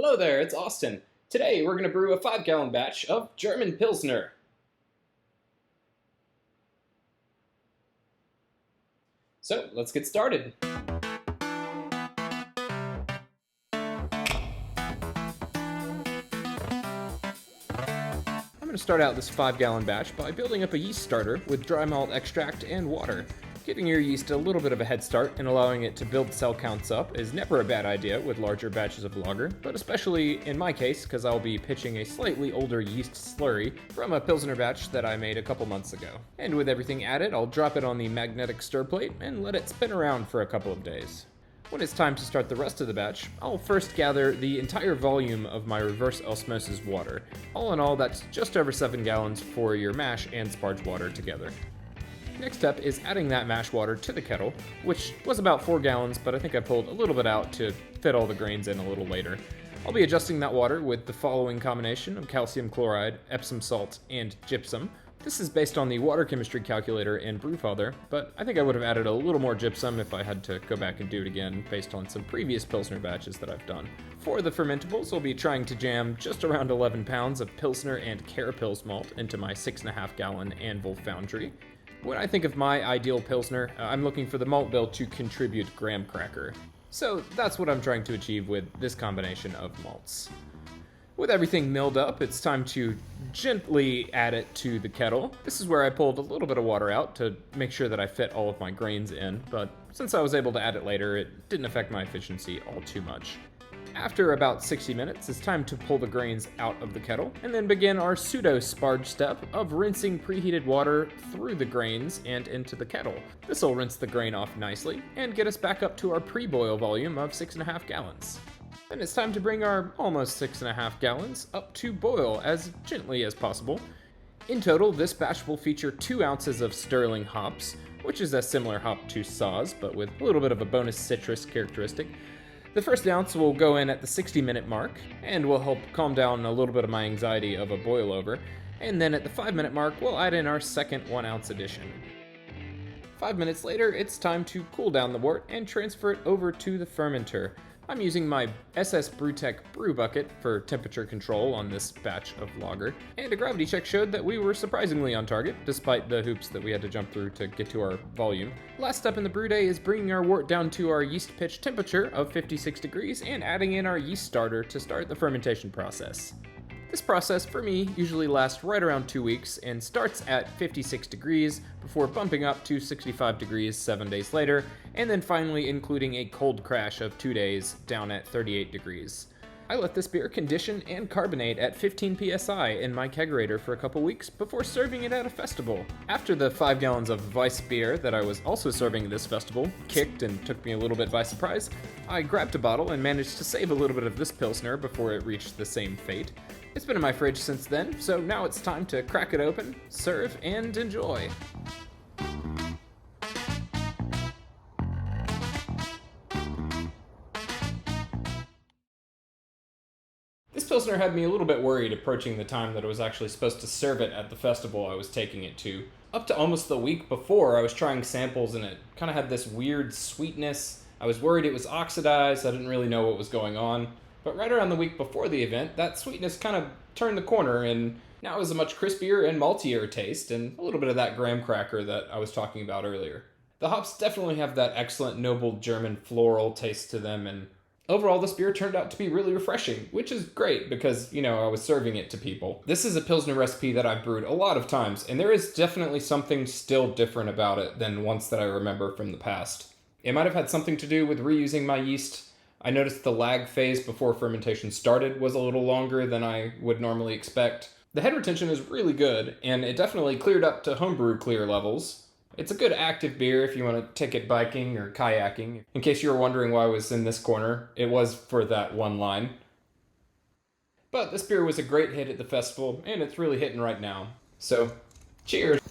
Hello there, it's Austin. Today we're going to brew a 5-gallon batch of German Pilsner. So let's get started. I'm going to start out this 5-gallon batch by building up a yeast starter with dry malt extract and water. Giving your yeast a little bit of a head start and allowing it to build cell counts up is never a bad idea with larger batches of lager, but especially in my case because I'll be pitching a slightly older yeast slurry from a Pilsner batch that I made a couple months ago. And with everything added, I'll drop it on the magnetic stir plate and let it spin around for a couple of days. When it's time to start the rest of the batch, I'll first gather the entire volume of my reverse osmosis water. All in all, that's just over 7 gallons for your mash and sparge water together. Next step is adding that mash water to the kettle, which was about 4 gallons, but I think I pulled a little bit out to fit all the grains in a little later. I'll be adjusting that water with the following combination of calcium chloride, Epsom salt, and gypsum. This is based on the water chemistry calculator in Brewfather, but I think I would have added a little more gypsum if I had to go back and do it again based on some previous Pilsner batches that I've done. For the fermentables, I'll be trying to jam just around 11 pounds of Pilsner and Carapils malt into my 6.5 gallon Anvil Foundry. When I think of my ideal Pilsner, I'm looking for the malt bill to contribute graham cracker. So that's what I'm trying to achieve with this combination of malts. With everything milled up, it's time to gently add it to the kettle. This is where I pulled a little bit of water out to make sure that I fit all of my grains in, but since I was able to add it later, it didn't affect my efficiency all too much. After about 60 minutes, it's time to pull the grains out of the kettle and then begin our pseudo-sparge step of rinsing preheated water through the grains and into the kettle. This will rinse the grain off nicely and get us back up to our pre-boil volume of 6.5 gallons. Then it's time to bring our almost 6.5 gallons up to boil as gently as possible. In total, this batch will feature 2 ounces of Sterling hops, which is a similar hop to Saaz, but with a little bit of a bonus citrus characteristic. The first ounce will go in at the 60-minute mark, and will help calm down a little bit of my anxiety of a boil over, and then at the 5-minute mark, we'll add in our second 1-ounce addition. 5 minutes later, it's time to cool down the wort and transfer it over to the fermenter. I'm using my SS Brewtech brew bucket for temperature control on this batch of lager, and a gravity check showed that we were surprisingly on target, despite the hoops that we had to jump through to get to our volume. Last step in the brew day is bringing our wort down to our yeast pitch temperature of 56 degrees and adding in our yeast starter to start the fermentation process. This process, for me, usually lasts right around 2 weeks and starts at 56 degrees before bumping up to 65 degrees 7 days later, and then finally including a cold crash of 2 days down at 38 degrees. I let this beer condition and carbonate at 15 psi in my kegerator for a couple weeks before serving it at a festival. After the 5 gallons of Weiss beer that I was also serving at this festival kicked and took me a little bit by surprise, I grabbed a bottle and managed to save a little bit of this Pilsner before it reached the same fate. It's been in my fridge since then, so now it's time to crack it open, serve, and enjoy. This Pilsner had me a little bit worried approaching the time that I was actually supposed to serve it at the festival I was taking it to. Up to almost the week before, I was trying samples and it kind of had this weird sweetness. I was worried it was oxidized, I didn't really know what was going on. But right around the week before the event, that sweetness kind of turned the corner and now it was a much crispier and maltier taste and a little bit of that graham cracker that I was talking about earlier. The hops definitely have that excellent noble German floral taste to them, and overall, this beer turned out to be really refreshing, which is great because, I was serving it to people. This is a Pilsner recipe that I've brewed a lot of times, and there is definitely something still different about it than ones that I remember from the past. It might have had something to do with reusing my yeast. I noticed the lag phase before fermentation started was a little longer than I would normally expect. The head retention is really good, and it definitely cleared up to homebrew clear levels. It's a good active beer if you want to take it biking or kayaking. In case you were wondering why I was in this corner, it was for that one line. But this beer was a great hit at the festival, and it's really hitting right now. So, cheers!